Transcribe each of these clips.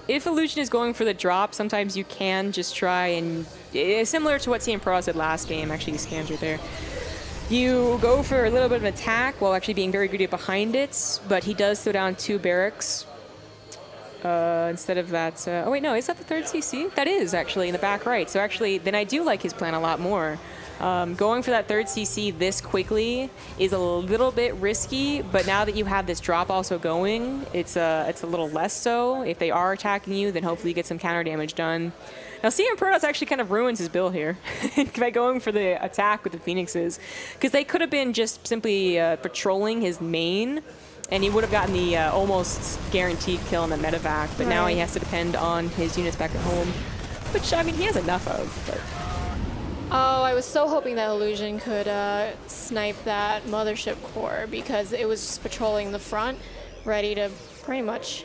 if Illusion is going for the drop, sometimes you can just try and, similar to what CNProtoss did last game, actually these scans right there. You go for a little bit of an attack while actually being very greedy behind it, but he does throw down 2 barracks. Instead of that, oh wait, no, is that the 3rd CC? That is actually in the back right. So actually, then I do like his plan a lot more. Going for that 3rd CC this quickly is a little bit risky, but now that you have this drop also going, it's a little less so. If they are attacking you, then hopefully you get some counter damage done. Now, CNProtoss actually kind of ruins his build here by going for the attack with the Phoenixes, because they could have been just simply patrolling his main, and he would have gotten the almost guaranteed kill on the medevac, but now he has to depend on his units back at home, which, I mean, he has enough of. But. Oh, I was so hoping that Illusion could snipe that mothership core, because it was just patrolling the front, ready to pretty much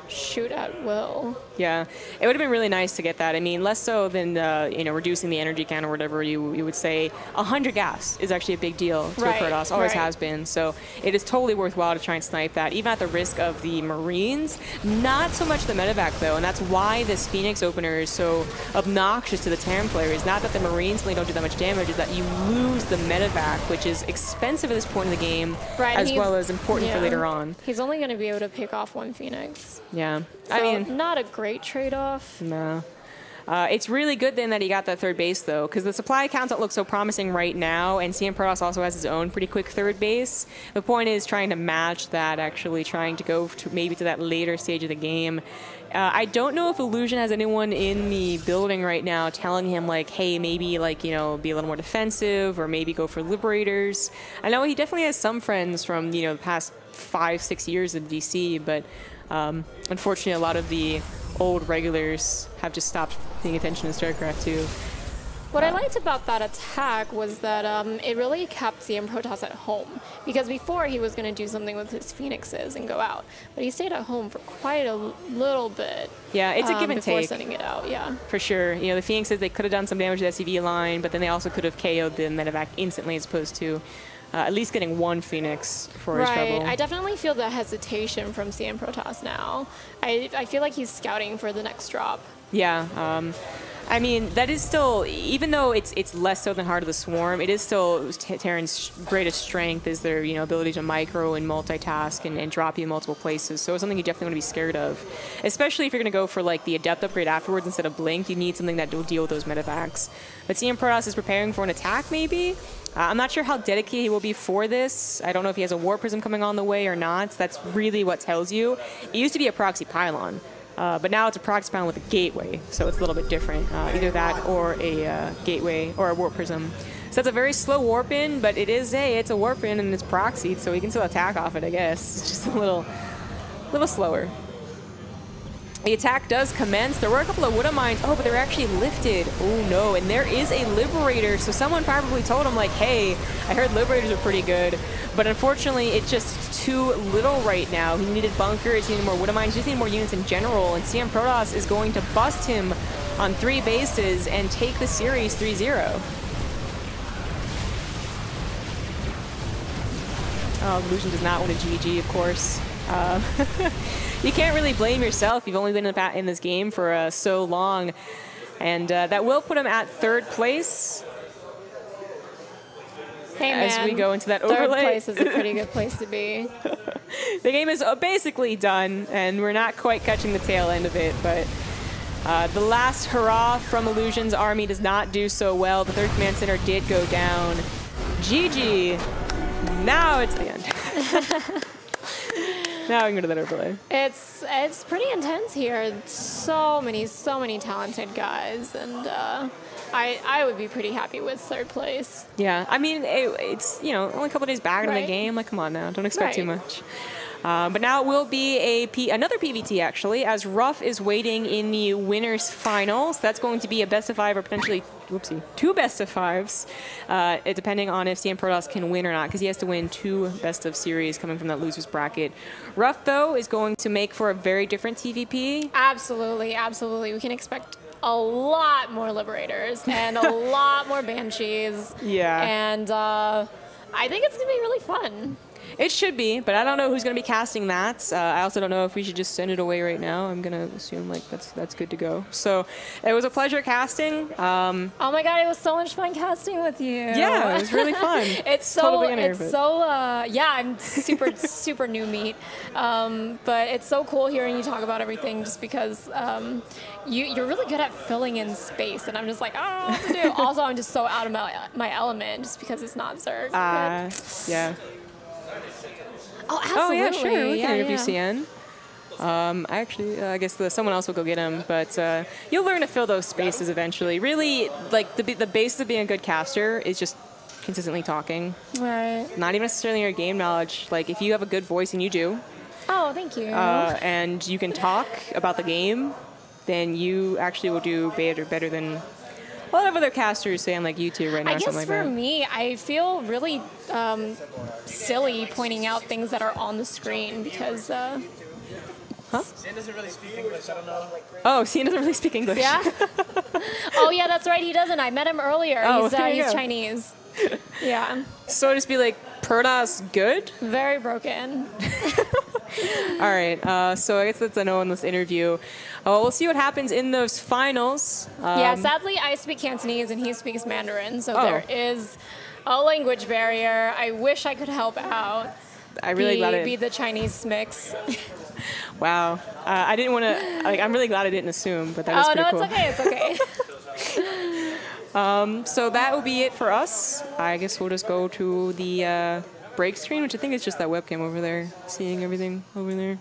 shoot at will. Yeah, it would have been really nice to get that. I mean, less so than you know, reducing the energy count or whatever you would say. 100 gas is actually a big deal to a Protoss, always has been. So it is totally worthwhile to try and snipe that, even at the risk of the Marines. Not so much the medevac though, and that's why this Phoenix opener is so obnoxious to the Terran players. Not that the Marines really don't do that much damage, is that you lose the medevac, which is expensive at this point in the game, as well as important for later on. He's only going to be able to pick off 1 Phoenix. Yeah, so I mean, not a great trade-off. No. It's really good then that he got that 3rd base though, because the supply counts don't look so promising right now, and CNProtoss also has his own pretty quick 3rd base. The point is trying to match that, actually trying to go to maybe to that later stage of the game. I don't know if Illusion has anyone in the building right now telling him like, hey, maybe like, you know, be a little more defensive or maybe go for Liberators. I know he definitely has some friends from, you know, the past 5-6 years in DC, but unfortunately a lot of the old regulars have just stopped paying attention to StarCraft 2. What I liked about that attack was that it really kept CNProtoss at home, because before he was going to do something with his Phoenixes and go out, but he stayed at home for quite a little bit. Yeah, it's a give and before take. sending it out, yeah. For sure. You know, the Phoenixes, they could have done some damage to the SCV line, but then they also could have KO'd the medevac instantly as opposed to at least getting 1 Phoenix for his trouble. I definitely feel the hesitation from CNProtoss now. I feel like he's scouting for the next drop. Yeah. I mean, that is still, even though it's less so than Heart of the Swarm, it is still Terran's greatest strength is their, you know, ability to micro and multitask and drop you in multiple places. So it's something you definitely want to be scared of, especially if you're going to go for like the Adept upgrade afterwards instead of Blink. You need something that will deal with those medevacs. But CNProtoss is preparing for an attack maybe. I'm not sure how dedicated he will be for this. I don't know if he has a War Prism coming on the way or not. That's really what tells you. It used to be a proxy pylon. But now it's a proxy pylon with a gateway, so it's a little bit different. Either that or a gateway or a warp prism. So that's a very slow warp in, but it is it's a warp in and it's proxied, so we can still attack off it, I guess. It's just a little slower. The attack does commence. There were a couple of Wood Mines. Oh, but they're actually lifted. Oh no, and there is a Liberator. So someone probably told him like, hey, I heard Liberators are pretty good. But unfortunately, it's just too little right now. He needed bunkers, he needed more Wood Mines, he just needed more units in general. And CNProtoss is going to bust him on 3 bases and take the series 3-0. Oh, Illusion does not want a GG, of course. You can't really blame yourself. You've only been in this game for so long. And that will put him at 3rd place. Hey, man. As we go into that overlay. 3rd place is a pretty good place to be. The game is basically done, and we're not quite catching the tail end of it. But the last hurrah from Illusion's army does not do so well. The 3rd Command Center did go down. GG. Now it's the end. Now we can go to that overlay. It's pretty intense here. So many talented guys, and I would be pretty happy with 3rd place. Yeah, I mean it's, you know, only a couple of days back in the game. Like, come on now, don't expect too much. But now it will be another PVT actually, as Ruff is waiting in the winners finals. That's going to be a best of 5 or potentially, whoopsie, 2 best of 5s, depending on if CNProtoss can win or not, because he has to win 2 best of series coming from that losers bracket. Ruff though is going to make for a very different TVP. Absolutely, absolutely. We can expect a lot more Liberators and a lot more Banshees. Yeah. And I think it's gonna be really fun. It should be, but I don't know who's going to be casting that. I also don't know if we should just send it away right now. I'm going to assume like that's good to go. So it was a pleasure casting. Oh my god, it was so much fun casting with you. Yeah, it was really fun. Yeah, I'm super new meat. But it's so cool hearing you talk about everything just because you're really good at filling in space, and I'm just like, I don't know what to do. Also, I'm just so out of my element just because it's not Zerg. Yeah. Oh, absolutely. Oh, yeah, sure. We can interview yeah. CN. I guess someone else will go get him, but you'll learn to fill those spaces eventually. Really, like the base of being a good caster is just consistently talking. Right. Not even necessarily your game knowledge. Like if you have a good voice, and you do. Oh, thank you. And you can talk about the game, then you actually will do better than a lot of other casters say on like YouTube right now. I guess something like for that. me, I feel really silly pointing out things that are on the screen because. Huh? CN doesn't really speak English. I don't know. Oh, CN doesn't really speak English. Yeah. Oh yeah, that's right. He doesn't. I met him earlier. Oh, He's Chinese. Yeah. So just be like, Protoss good? Very broken. All right. So I guess that's a no in this interview. We'll see what happens in those finals. Yeah. Sadly, I speak Cantonese and he speaks Mandarin, so Oh. there is a language barrier. I wish I could help out. I really glad be the Chinese mix. Wow. I didn't want to. Like, I'm really glad I didn't assume, but that was pretty cool. No, it's okay. It's okay. So that will be it for us. I guess we'll just go to the break screen, which I think is just that webcam over there, seeing everything over there.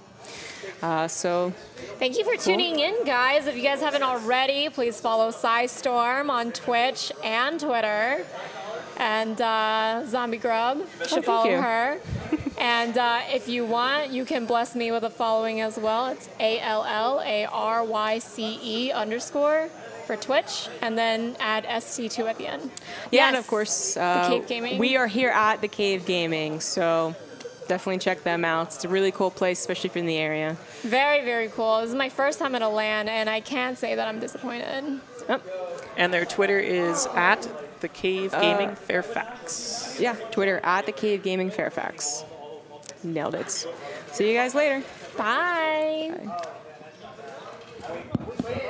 So Thank you for tuning in, guys. If you guys haven't already, please follow Psistorm on Twitch and Twitter. And Zombie Grub, you should follow her. And if you want, you can bless me with a following as well. It's ALLARYCE_ for Twitch, and then add ST2 at the end. yeah, Yes, and of course, the Cave Gaming. we are here at the Cave Gaming, so definitely check them out. It's a really cool place, especially if you're in the area. Very, very cool. This is my first time at a LAN, and I can't say that I'm disappointed. Oh. And their Twitter is at the Cave Gaming Fairfax. Yeah, Twitter at the Cave Gaming Fairfax. Nailed it. See you guys later. Bye. Bye.